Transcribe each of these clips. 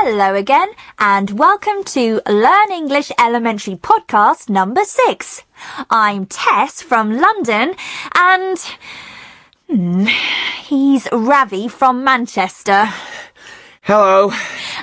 Hello again, and welcome to Learn English Elementary Podcast number 6. I'm Tess from London, and he's Ravi from Manchester. Hello.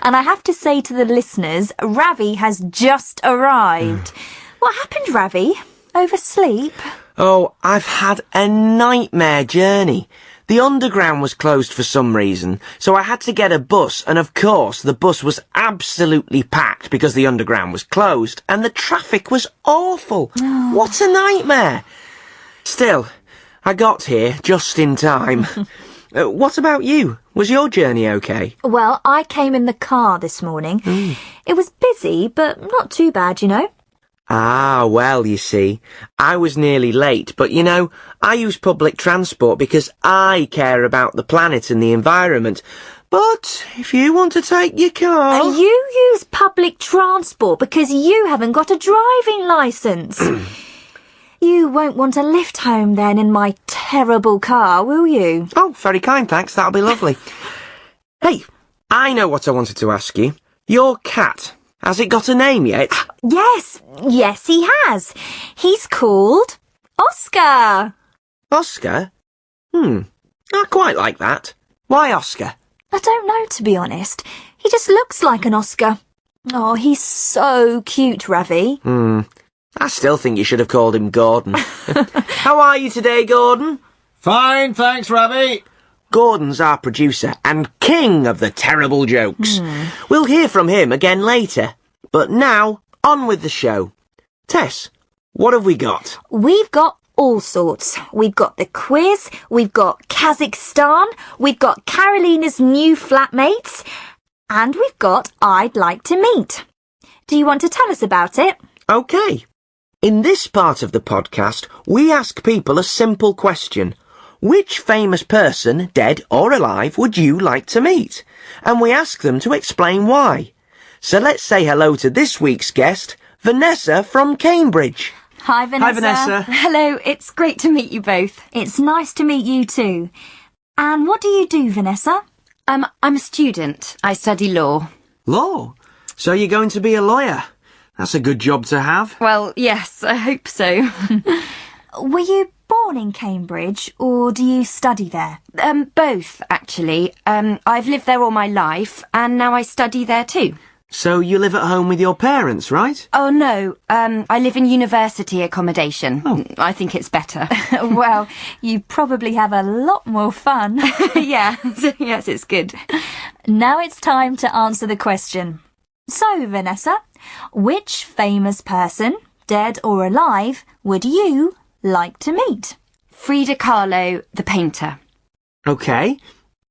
And I have to say to the listeners, Ravi has just arrived. What happened, Ravi? Oversleep? Oh, I've had a nightmare journey. The underground was closed for some reason, so I had to get a bus, and of course the bus was absolutely packed because the underground was closed, and the traffic was awful. What a nightmare! Still, I got here just in time. What about you? Was your journey okay? Well, I came in the car this morning. It was busy, but not too bad, you know. Ah, well, you see, I was nearly late, but you know, I use public transport because I care about the planet and the environment. But if you want to take your car... You use public transport because you haven't got a driving licence. You won't want a lift home then in my terrible car, will you? Oh, very kind, thanks, that'll be lovely. Hey, I know what I wanted to ask you. Your cat... has it got a name yet? Yes, he has. He's called Oscar. Oscar? I quite like that. Why Oscar? I don't know, to be honest. He just looks like an Oscar. Oh, he's so cute, Ravi. I still think you should have called him Gordon. How are you today, Gordon? Fine, thanks, Ravi. Gordon's our producer and king of the terrible jokes. We'll hear from him again later. But now, on with the show. Tess, what have we got? We've got all sorts. We've got the quiz, we've got Kazakhstan, we've got Carolina's new flatmates, and we've got I'd Like to Meet. Do you want to tell us about it? OK. In this part of the podcast, we ask people a simple question. Which famous person, dead or alive, would you like to meet? And we ask them to explain why. So let's say hello to this week's guest, Vanessa from Cambridge. Hi, Vanessa. Hi, Vanessa. Hello, it's great to meet you both. It's nice to meet you too. And what do you do, Vanessa? I'm a student. I study law. Law? So you're going to be a lawyer? That's a good job to have. Well, yes, I hope so. Were you born in Cambridge, or do you study there? Both, actually. I've lived there all my life, and now I study there too. So you live at home with your parents, right? Oh, no. I live in university accommodation. Oh. I think it's better. Well, you probably have a lot more fun. Yeah, yes, it's good. Now it's time to answer the question. So, Vanessa, which famous person, dead or alive, would you like to meet? Frida Kahlo, the painter. OK.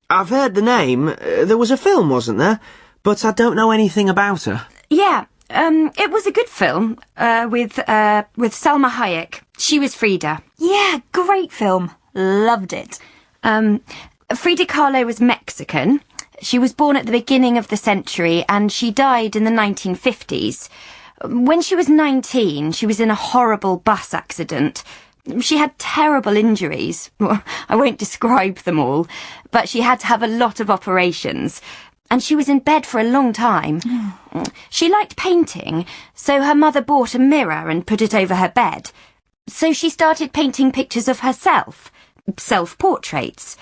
I've heard the name. There was a film, wasn't there? But I don't know anything about her. Yeah, it was a good film, with Salma Hayek. She was Frida. Yeah, great film. Loved it. Frida Kahlo was Mexican. She was born at the beginning of the century and she died in the 1950s. When she was 19, she was in a horrible bus accident. She had terrible injuries. Well, I won't describe them all, but she had to have a lot of operations. And she was in bed for a long time. She liked painting, so her mother bought a mirror and put it over her bed. So she started painting pictures of herself, self-portraits.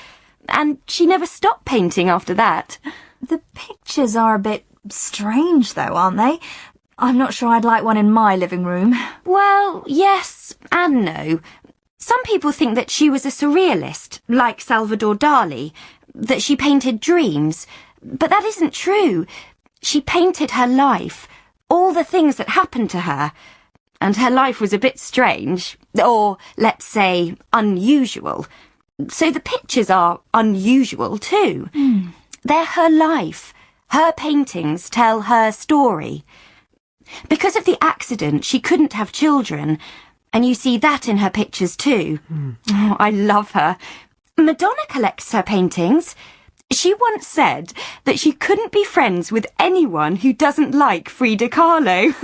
And she never stopped painting after that. The pictures are a bit strange, though, aren't they? I'm not sure I'd like one in my living room. Well, yes and no. Some people think that she was a surrealist, like Salvador Dali, that she painted dreams. But that isn't true. She painted her life, all the things that happened to her. And her life was a bit strange, or, let's say, unusual. So the pictures are unusual too. They're her life. Her paintings tell her story. Because of the accident, she couldn't have children. And you see that in her pictures too. Oh, I love her. Madonna collects her paintings. She once said that she couldn't be friends with anyone who doesn't like Frida Kahlo.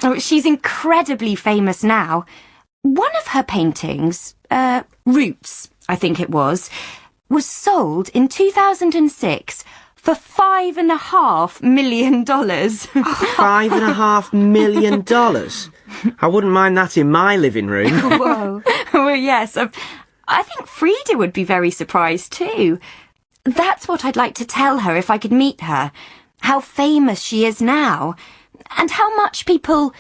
Oh, she's incredibly famous now. One of her paintings, Roots, I think it was sold in 2006 For $5.5 million. $5.5 million? I wouldn't mind that in my living room. Whoa. Well, yes. I think Frida would be very surprised too. That's what I'd like to tell her if I could meet her. How famous she is now. And how much people,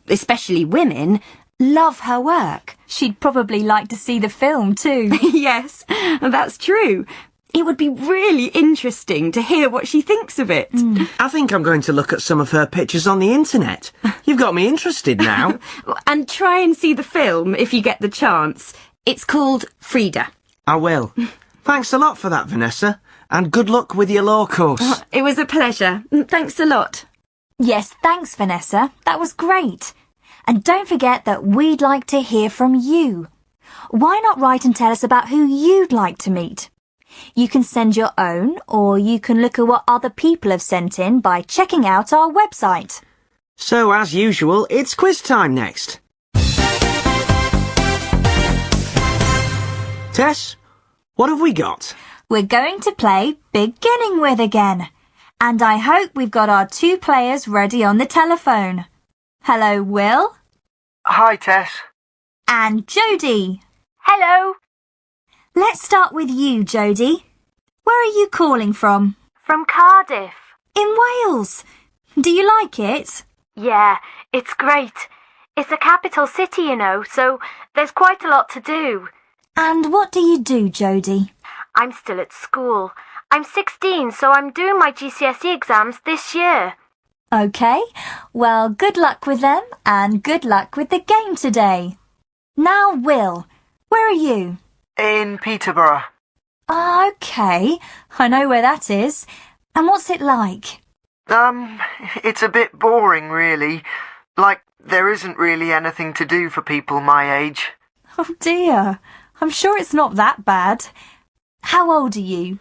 especially women, love her work. She'd probably like to see the film too. Yes, that's true. It would be really interesting to hear what she thinks of it. I think I'm going to look at some of her pictures on the internet. You've got me interested now. And try and see the film if you get the chance. It's called Frida. I will. Thanks a lot for that, Vanessa. And good luck with your law course. It was a pleasure. Thanks a lot. Yes, thanks, Vanessa. That was great. And don't forget that we'd like to hear from you. Why not write and tell us about who you'd like to meet? You can send your own, or you can look at what other people have sent in by checking out our website. So, as usual, it's quiz time next. Tess, what have we got? We're going to play Beginning With again. And I hope we've got our 2 players ready on the telephone. Hello, Will. Hi, Tess. And Jodie. Hello. Let's start with you, Jodie. Where are you calling from? From Cardiff. In Wales. Do you like it? Yeah, it's great. It's the capital city, you know, so there's quite a lot to do. And what do you do, Jodie? I'm still at school. I'm 16, so I'm doing my GCSE exams this year. OK, well, good luck with them and good luck with the game today. Now, Will, where are you? In Peterborough. OK, I know where that is. And what's it like? It's a bit boring, really. Like, there isn't really anything to do for people my age. Oh dear, I'm sure it's not that bad. How old are you?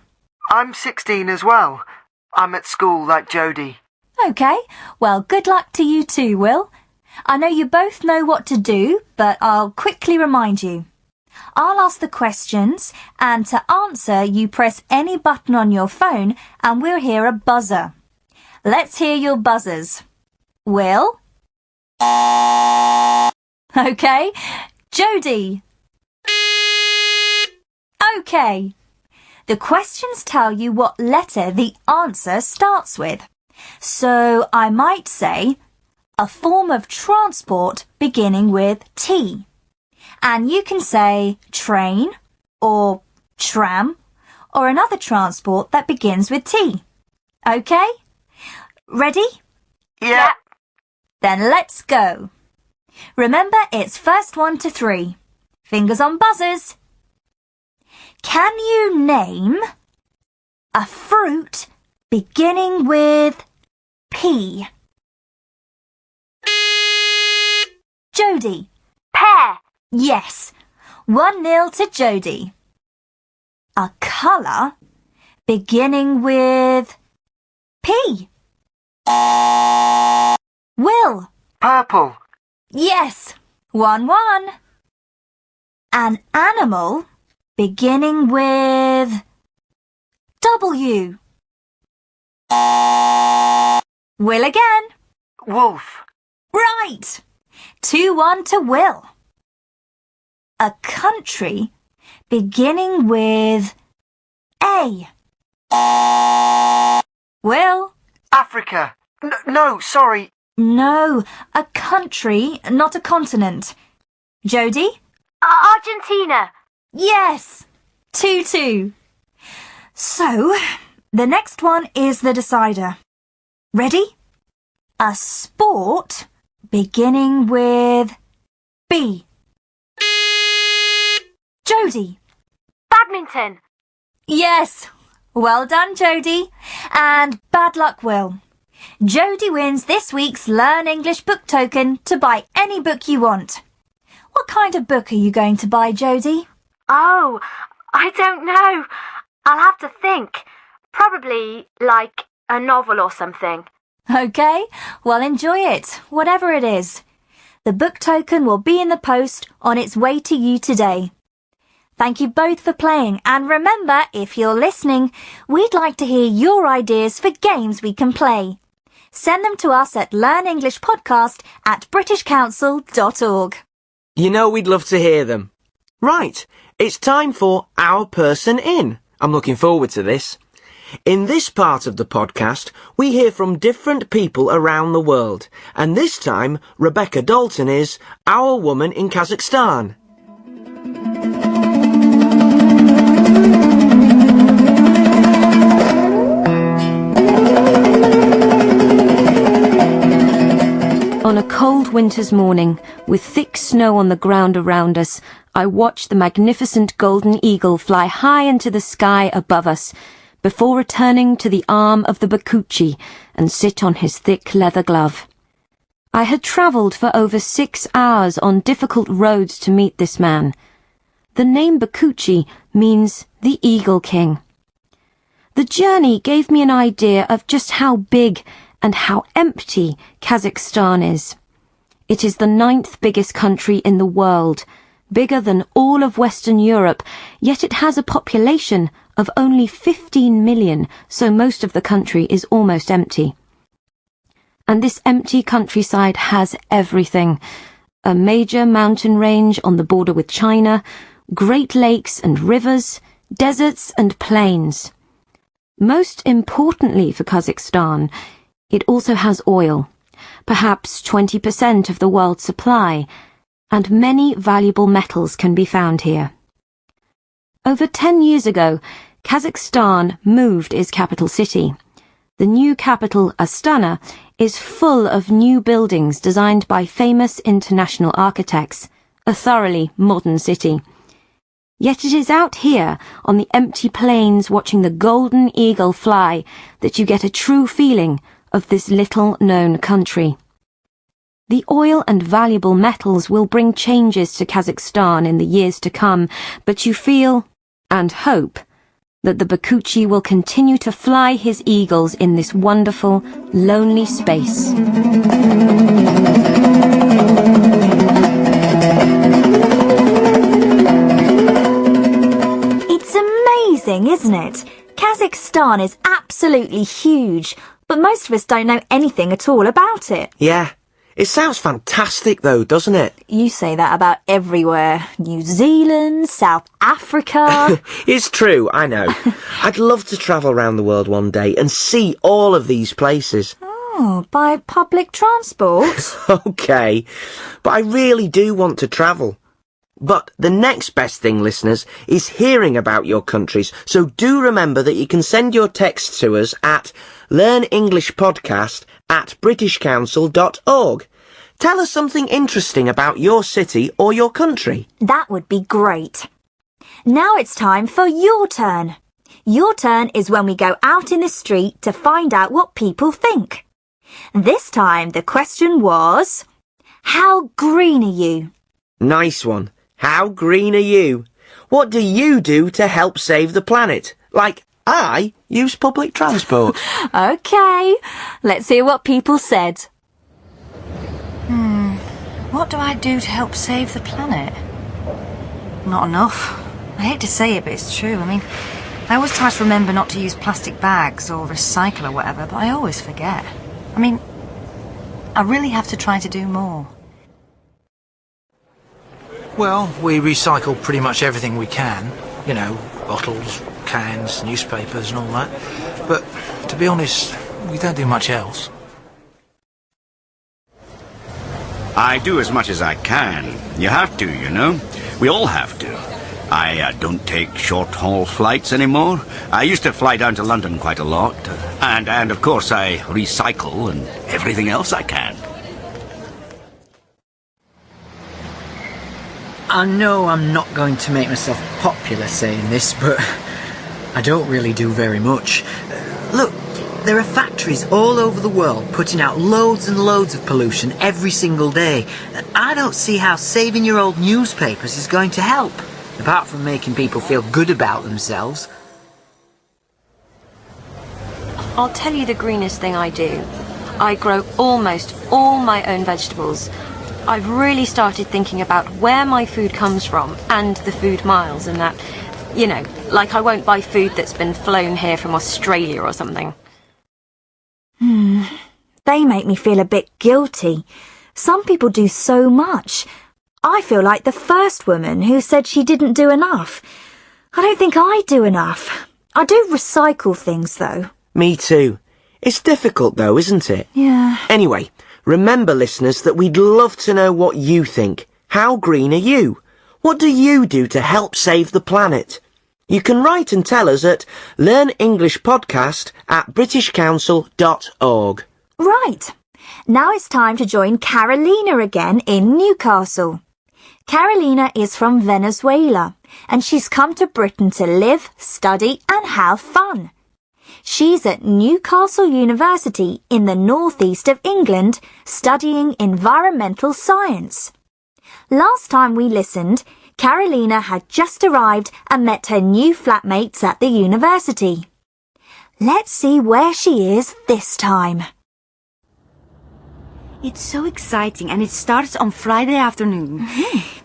I'm 16 as well. I'm at school like Jodie. OK, well, good luck to you too, Will. I know you both know what to do, but I'll quickly remind you. I'll ask the questions, and to answer, you press any button on your phone, and we'll hear a buzzer. Let's hear your buzzers. Will? OK. Jodie? OK. The questions tell you what letter the answer starts with. So I might say, a form of transport beginning with T. And you can say train, or tram, or another transport that begins with T. OK? Ready? Yeah. Then let's go. Remember, it's first 1 to 3. Fingers on buzzers. Can you name a fruit beginning with P? Jodie. Pear. Yes. 1-0 to Jodie. A colour beginning with P. Will. Purple. Yes. 1-1. An animal beginning with W. Will again. Wolf. Right. 2-1 to Will. A country beginning with A. Will? Africa. No, sorry. No, a country, not a continent. Jodie? Argentina. Yes. 2-2. So, the next one is the decider. Ready? A sport beginning with B. Jodie. Badminton. Yes. Well done, Jodie. And bad luck, Will. Jodie wins this week's Learn English book token to buy any book you want. What kind of book are you going to buy, Jodie? Oh, I don't know. I'll have to think. Probably like a novel or something. OK, well enjoy it, whatever it is. The book token will be in the post on its way to you today. Thank you both for playing, and remember, if you're listening, we'd like to hear your ideas for games we can play. Send them to us at learnenglishpodcast@britishcouncil.org. You know we'd love to hear them. Right, it's time for Our Person In. I'm looking forward to this. In this part of the podcast, we hear from different people around the world, and this time, Rebecca Dalton is Our Woman in Kazakhstan. On a cold winter's morning, with thick snow on the ground around us, I watched the magnificent golden eagle fly high into the sky above us, before returning to the arm of the Bakuchi and sit on his thick leather glove. I had travelled for over 6 hours on difficult roads to meet this man. The name Bakuchi means the Eagle King. The journey gave me an idea of just how big and how empty Kazakhstan is. It is the 9th biggest country in the world, bigger than all of Western Europe, yet it has a population of only 15 million, so most of the country is almost empty. And this empty countryside has everything. A major mountain range on the border with China, great lakes and rivers, deserts and plains. Most importantly for Kazakhstan, it also has oil, perhaps 20% of the world's supply, and many valuable metals can be found here. Over 10 years ago, Kazakhstan moved its capital city. The new capital, Astana, is full of new buildings designed by famous international architects, a thoroughly modern city. Yet it is out here, on the empty plains watching the golden eagle fly, that you get a true feeling of this little-known country. The oil and valuable metals will bring changes to Kazakhstan in the years to come, but you feel, and hope, that the Bakuchi will continue to fly his eagles in this wonderful, lonely space. It's amazing, isn't it? Kazakhstan is absolutely huge, but most of us don't know anything at all about it. Yeah, it sounds fantastic though, doesn't it? You say that about everywhere. New Zealand, South Africa. It's true, I know. I'd love to travel around the world one day and see all of these places. Oh, by public transport? Okay, but I really do want to travel. But the next best thing, listeners, is hearing about your countries, so do remember that you can send your texts to us at learnenglishpodcast@britishcouncil.org. Tell us something interesting about your city or your country. That would be great. Now it's time for Your Turn. Your Turn is when we go out in the street to find out what people think. This time the question was, how green are you? Nice one. How green are you? What do you do to help save the planet? Like, I use public transport. OK, let's hear what people said. What do I do to help save the planet? Not enough. I hate to say it, but it's true. I mean, I always try to remember not to use plastic bags or recycle or whatever, but I always forget. I mean, I really have to try to do more. Well, we recycle pretty much everything we can. You know, bottles, cans, newspapers and all that. But, to be honest, we don't do much else. I do as much as I can. You have to, you know. We all have to. I don't take short-haul flights anymore. I used to fly down to London quite a lot. And of course, I recycle and everything else I can. I know I'm not going to make myself popular saying this, but I don't really do very much. Look, there are factories all over the world putting out loads and loads of pollution every single day. I don't see how saving your old newspapers is going to help, apart from making people feel good about themselves. I'll tell you the greenest thing I do. I grow almost all my own vegetables. I've really started thinking about where my food comes from and the food miles and that. You know, like I won't buy food that's been flown here from Australia or something. They make me feel a bit guilty. Some people do so much. I feel like the first woman who said she didn't do enough. I don't think I do enough. I do recycle things, though. Me too. It's difficult, though, isn't it? Yeah. Anyway, remember, listeners, that we'd love to know what you think. How green are you? What do you do to help save the planet? You can write and tell us at learnenglishpodcast@britishcouncil.org. Right. Now it's time to join Carolina again in Newcastle. Carolina is from Venezuela, and she's come to Britain to live, study, and have fun. She's at Newcastle University in the northeast of England, studying environmental science. Last time we listened, Carolina had just arrived and met her new flatmates at the university. Let's see where she is this time. It's so exciting, and it starts on Friday afternoon.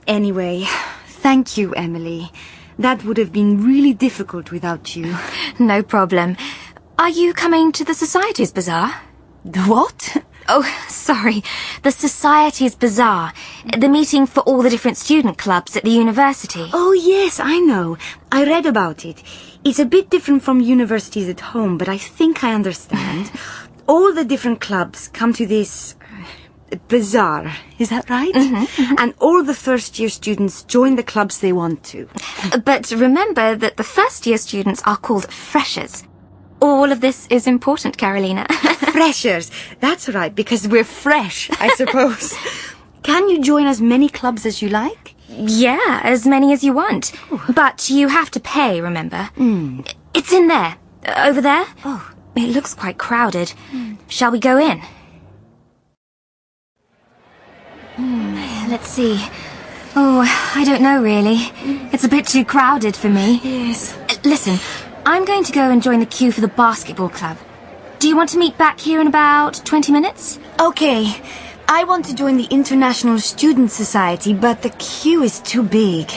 Anyway, thank you, Emily. That would have been really difficult without you. No problem. Are you coming to the Society's Bazaar? The what? Oh, sorry. The Society's Bazaar. The meeting for all the different student clubs at the university. Oh, yes, I know. I read about it. It's a bit different from universities at home, but I think I understand. All the different clubs come to this bazaar. Is that right? And all the first-year students join the clubs they want to. But remember that the first-year students are called freshers. All of this is important, Carolina. Freshers. That's right, because we're fresh, I suppose. Can you join as many clubs as you like? Yeah, as many as you want. But you have to pay, remember? It's in there. Over there. Oh. It looks quite crowded. Shall we go in? Let's see. Oh, I don't know, really. It's a bit too crowded for me. Yes. Listen, I'm going to go and join the queue for the basketball club. Do you want to meet back here in about 20 minutes? Okay. I want to join the International Student Society, but the queue is too big.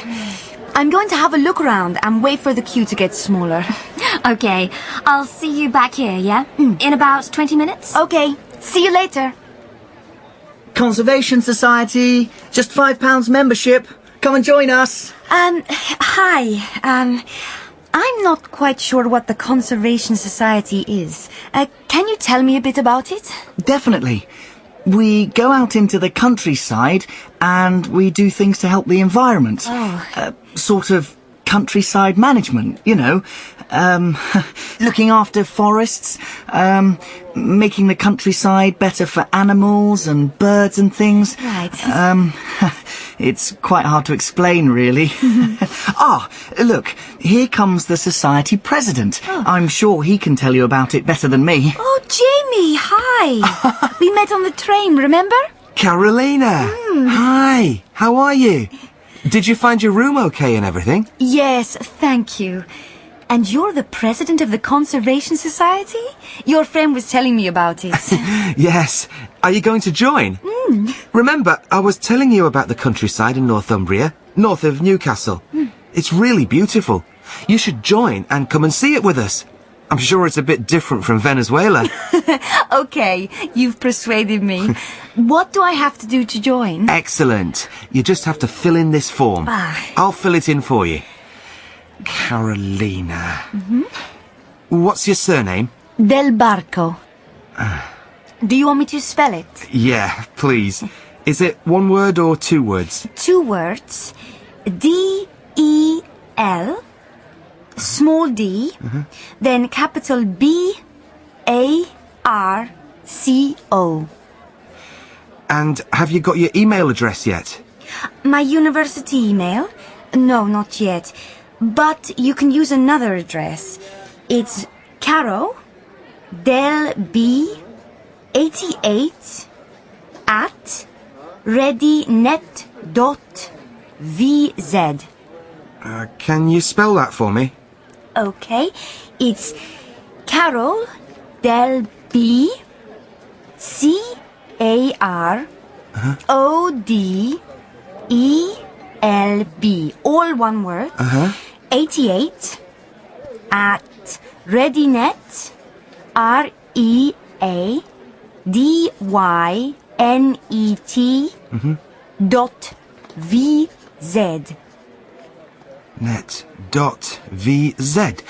I'm going to have a look around and wait for the queue to get smaller. Okay, I'll see you back here, yeah? In about 20 minutes? Okay. See you later. Conservation Society, just £5 membership. Come and join us. Hi. I'm not quite sure what the Conservation Society is. Can you tell me a bit about it? Definitely. We go out into the countryside and we do things to help the environment. Sort of countryside management, you know. Looking after forests, making the countryside better for animals and birds and things. Right. It's quite hard to explain, really. Look, here comes the society president. I'm sure he can tell you about it better than me. Oh, Jamie, hi. We met on the train, remember? Carolina! Hi, how are you? Did you find your room okay and everything? Yes, thank you. And you're the president of the Conservation Society? Your friend was telling me about it. Yes. Are you going to join? Remember, I was telling you about the countryside in Northumbria, north of Newcastle. It's really beautiful. You should join and come and see it with us. I'm sure it's a bit different from Venezuela. Okay, you've persuaded me. What do I have to do to join? Excellent. You just have to fill in this form. I'll fill it in for you. Carolina. What's your surname? Del Barco. Do you want me to spell it? Yeah, please. Is it one word or two words? 2 words. D-E-L, small d, then capital B-A-R-C-O. And have you got your email address yet? My university email? No, not yet. But you can use another address. It's Caro Del B 88 at readynet.vz. Can you spell that for me? Okay, it's Carol Del B C-A-R ODELB, all one word. 88 at ReadyNet, READYNET .VZ. Net.VZ.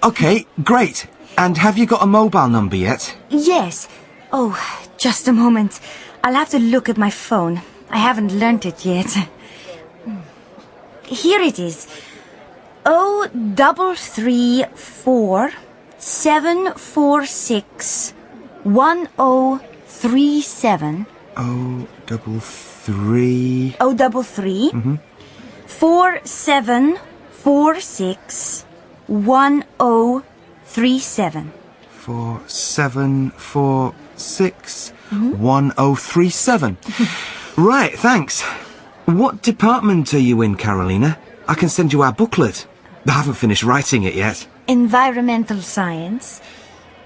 Okay, great. And have you got a mobile number yet? Yes. Oh, just a moment. I'll have to look at my phone. I haven't learnt it yet. Here it is. 0334 746 1037. 033. 033 4746 1037. 4746 1037. Right, thanks. What department are you in, Carolina? I can send you our booklet. I haven't finished writing it yet. Environmental science.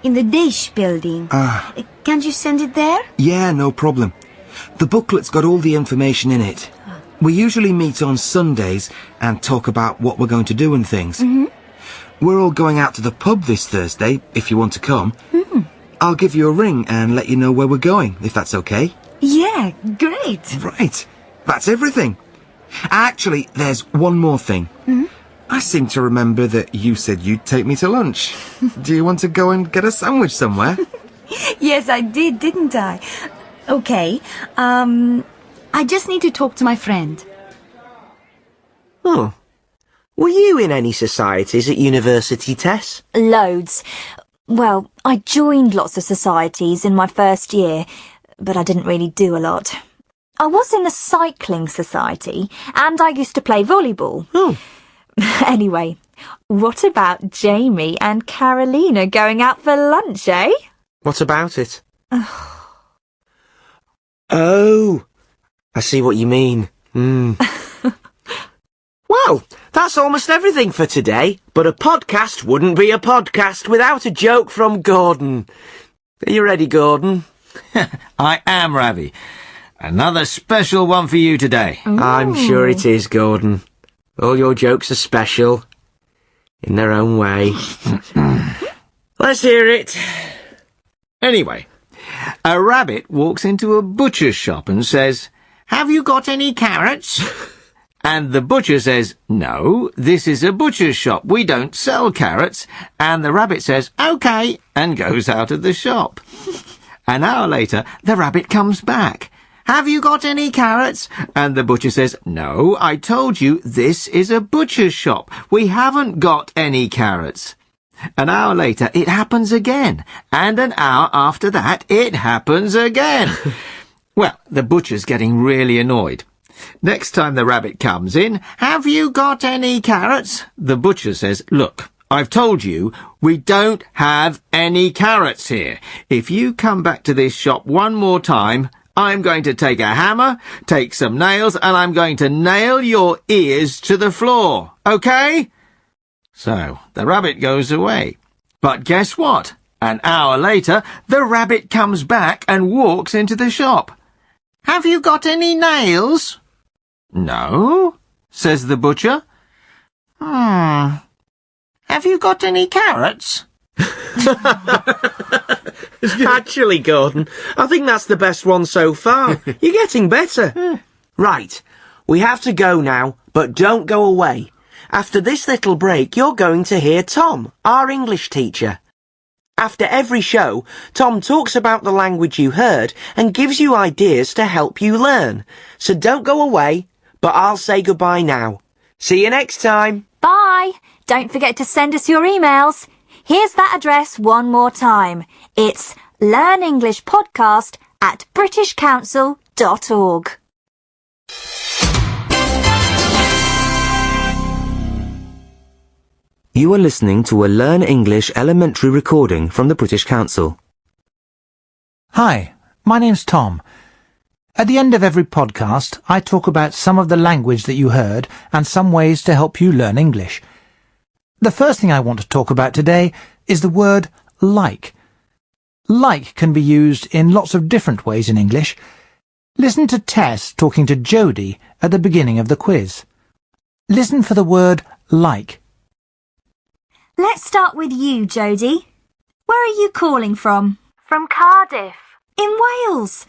In the Dish building. Can't you send it there? Yeah, no problem. The booklet's got all the information in it. We usually meet on Sundays and talk about what we're going to do and things. We're all going out to the pub this Thursday, if you want to come. I'll give you a ring and let you know where we're going, if that's okay. Yeah, great. Right, that's everything. Actually, there's one more thing. I seem to remember that you said you'd take me to lunch. Do you want to go and get a sandwich somewhere? Yes, I did, didn't I? Okay, I just need to talk to my friend. Oh. Were you in any societies at university, Tess? Loads. Well, I joined lots of societies in my first year, but I didn't really do a lot. I was in the cycling society, and I used to play volleyball. Anyway, what about Jamie and Carolina going out for lunch, eh? What about it? Oh, I see what you mean. Well, that's almost everything for today, but a podcast wouldn't be a podcast without a joke from Gordon. Are you ready, Gordon? I am, Ravi. Another special one for you today. I'm sure it is, Gordon. All your jokes are special, in their own way. Let's hear it. Anyway, a rabbit walks into a butcher's shop and says, "Have you got any carrots?" And the butcher says, "No, this is a butcher's shop. We don't sell carrots." And the rabbit says, "OK," and goes out of the shop. An hour later, the rabbit comes back. "Have you got any carrots?" And the butcher says, "No, I told you this is a butcher's shop. We haven't got any carrots." An hour later, it happens again. And an hour after that, it happens again. Well, the butcher's getting really annoyed. Next time the rabbit comes in, "Have you got any carrots?" The butcher says, "Look, I've told you, we don't have any carrots here. If you come back to this shop one more time, I'm going to take a hammer, take some nails, and I'm going to nail your ears to the floor. OK?" So the rabbit goes away. But guess what? An hour later, the rabbit comes back and walks into the shop. "Have you got any nails?" "No," says the butcher. "Have you got any carrots?" Actually, Gordon, I think that's the best one so far. You're getting better. Right, we have to go now, but don't go away. After this little break, you're going to hear Tom, our English teacher. After every show, Tom talks about the language you heard and gives you ideas to help you learn. So don't go away, but I'll say goodbye now. See you next time. Bye. Don't forget to send us your emails. Here's that address one more time. It's learnenglishpodcast@britishcouncil.org. You are listening to a Learn English elementary recording from the British Council. Hi, my name's Tom. At the end of every podcast, I talk about some of the language that you heard and some ways to help you learn English. The first thing I want to talk about today is the word like. Like can be used in lots of different ways in English. Listen to Tess talking to Jodie at the beginning of the quiz. Listen for the word like. Let's start with you, Jodie. Where are you calling from? From Cardiff. In Wales.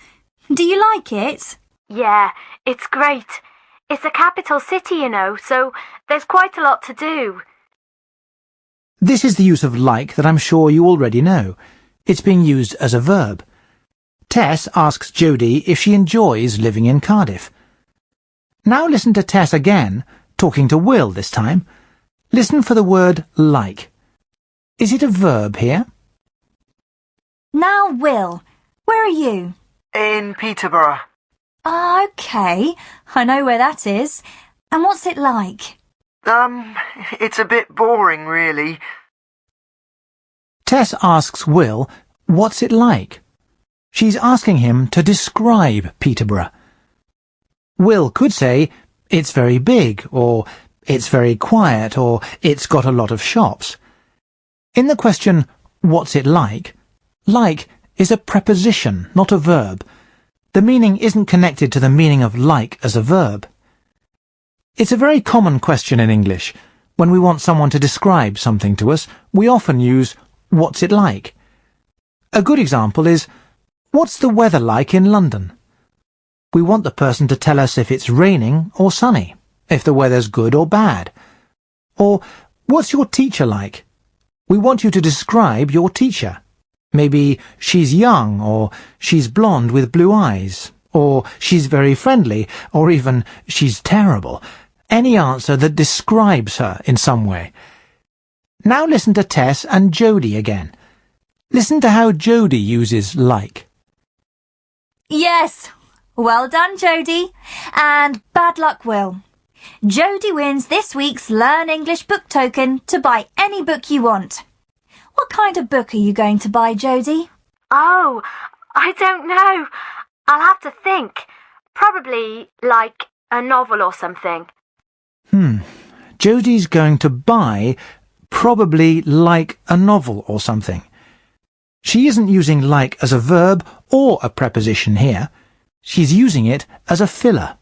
Do you like it? Yeah, it's great. It's a capital city, you know, so there's quite a lot to do. This is the use of like that I'm sure you already know. It's being used as a verb. Tess asks Jodie if she enjoys living in Cardiff. Now listen to Tess again, talking to Will this time. Listen for the word like. Is it a verb here? Now, Will, where are you? In Peterborough. OK, I know where that is. And what's it like? It's a bit boring, really. Tess asks Will, what's it like? She's asking him to describe Peterborough. Will could say, it's very big, or it's very quiet, or it's got a lot of shops. In the question, what's it like is a preposition, not a verb. The meaning isn't connected to the meaning of like as a verb. It's a very common question in English. When we want someone to describe something to us, we often use, what's it like? A good example is, what's the weather like in London? We want the person to tell us if it's raining or sunny, if the weather's good or bad. Or, what's your teacher like? We want you to describe your teacher. Maybe she's young, or she's blonde with blue eyes, or she's very friendly, or even she's terrible. Any answer that describes her in some way. Now listen to Tess and Jodie again. Listen to how Jodie uses like. Yes, well done, Jodie. And bad luck, Will. Jodie wins this week's Learn English book token to buy any book you want. What kind of book are you going to buy, Jodie? Oh, I don't know. I'll have to think. Probably, like, a novel or something. Jodie's going to buy, probably like a novel or something. She isn't using like as a verb or a preposition here. She's using it as a filler.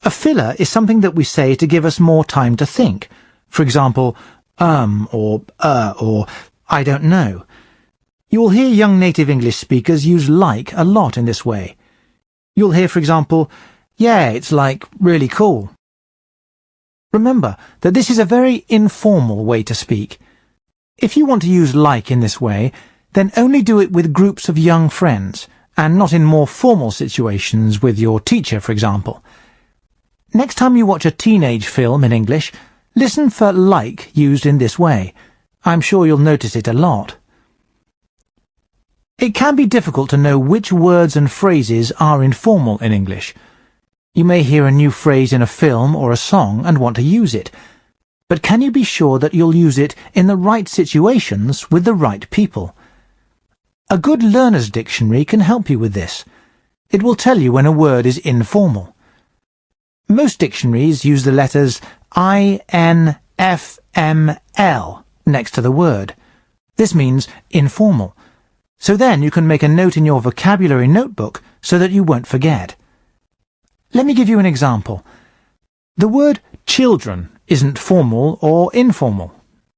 A filler is something that we say to give us more time to think. For example, or I don't know. You'll hear young native English speakers use like a lot in this way. You'll hear, for example, yeah, it's like really cool. Remember that this is a very informal way to speak. If you want to use like in this way, then only do it with groups of young friends, and not in more formal situations with your teacher, for example. Next time you watch a teenage film in English, listen for like used in this way. I'm sure you'll notice it a lot. It can be difficult to know which words and phrases are informal in English. You may hear a new phrase in a film or a song and want to use it. But can you be sure that you'll use it in the right situations with the right people? A good learner's dictionary can help you with this. It will tell you when a word is informal. Most dictionaries use the letters I-N-F-M-L next to the word. This means informal. So then you can make a note in your vocabulary notebook so that you won't forget. Let me give you an example. The word children isn't formal or informal.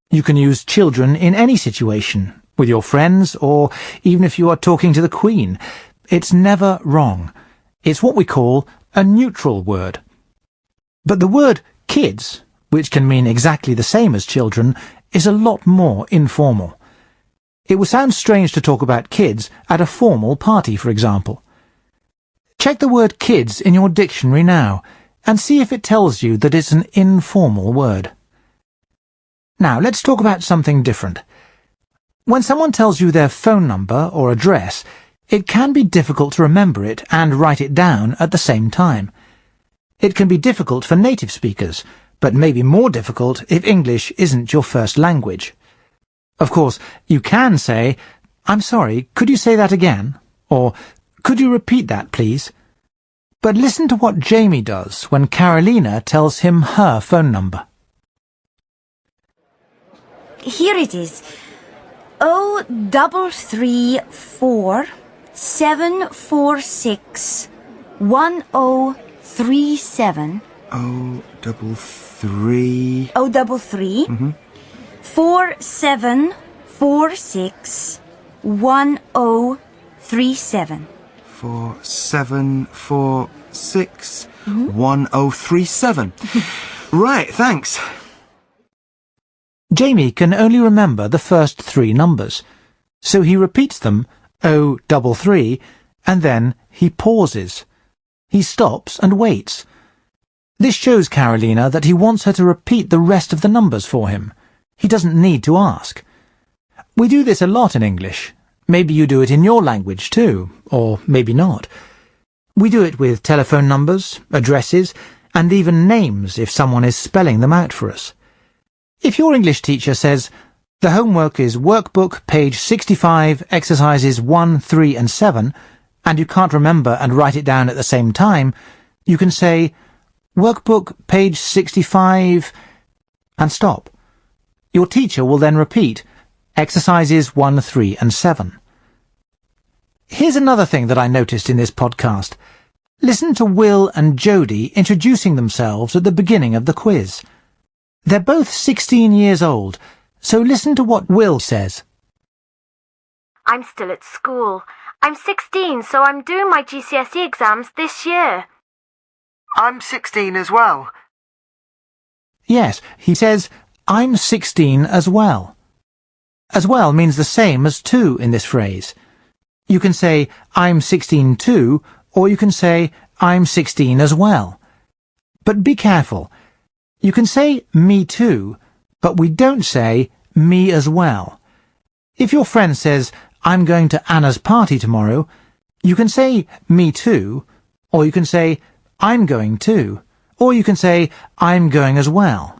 You can use children in any situation, with your friends or even if you are talking to the Queen. It's never wrong. It's what we call a neutral word. But the word kids, which can mean exactly the same as children, is a lot more informal. It would sound strange to talk about kids at a formal party, for example. Check the word kids in your dictionary now, and see if it tells you that it's an informal word. Now, let's talk about something different. When someone tells you their phone number or address, it can be difficult to remember it and write it down at the same time. It can be difficult for native speakers, but maybe more difficult if English isn't your first language. Of course, you can say, "I'm sorry, could you say that again?" Or, "Could you repeat that, please?" But listen to what Jamie does when Carolina tells him her phone number. Here it is. 0334 746 1037. 033. 033. 4746 1037. 4746 1037. Right, thanks. Jamie can only remember the first 3 numbers, so he repeats them 033 and then he pauses. He stops and waits. This shows Carolina that he wants her to repeat the rest of the numbers for him. He doesn't need to ask. We do this a lot in English. Maybe you do it in your language too, or maybe not. We do it with telephone numbers, addresses, and even names if someone is spelling them out for us. If your English teacher says, "The homework is workbook, page 65, exercises 1, 3 and 7, and you can't remember and write it down at the same time, you can say, "Workbook, page 65, and stop. Your teacher will then repeat, exercises 1, 3 and 7. Here's another thing that I noticed in this podcast. Listen to Will and Jodie introducing themselves at the beginning of the quiz. They're both 16 years old, so listen to what Will says. I'm still at school. I'm 16, so I'm doing my GCSE exams this year. I'm 16 as well. Yes, he says, I'm 16 as well. As well means the same as to in this phrase. You can say, I'm 16 too, or you can say, I'm 16 as well. But be careful. You can say me too, but we don't say me as well. If your friend says, I'm going to Anna's party tomorrow, you can say me too, or you can say I'm going to, or you can say I'm going as well.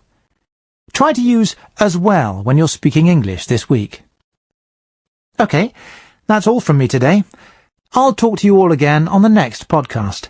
Try to use as well when you're speaking English this week. Okay, that's all from me today. I'll talk to you all again on the next podcast.